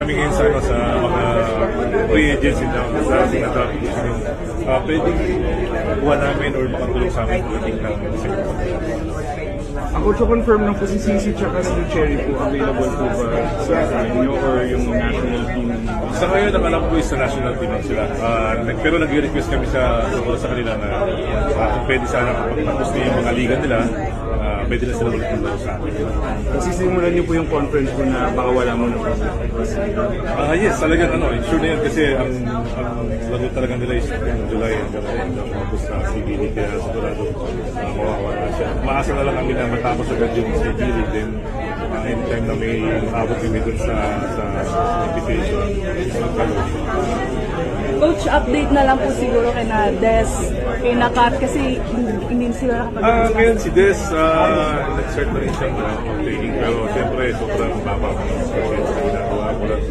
Kami ngayon sa mga free agency na sa sinasabi ko sa inyo, pwedeng kuha namin or makatulong sa amin pwedeng ng Ako to confirm lang po si Sisi tsaka si Cherry po available po ba sa inyo or yung national team? Sa ngayon, ang alam ko is sa national team lang sila. Pero nag-request kami sa kanila na kung pwede sana kapag tapos na yung mga liga nila, pwede na sila ulit ng laro sa akin. Sisimulan niyo po yung conference po na baka wala mo na po. Yes, talagang sure na yan kasi ang laro talaga nila is July and August na CBD kaya sigurado mawawala siya. Maasa na lang kami na matapos agad yung CBD then anytime na may abot kami dun sa invitation, magkalo. Coach, update na lang po siguro kay na Des, kay Nakat kasi hindi sila nakapag-discuss. Ngayon si Des, nag-start na rin siyang training pero siyempre sobrang baba ng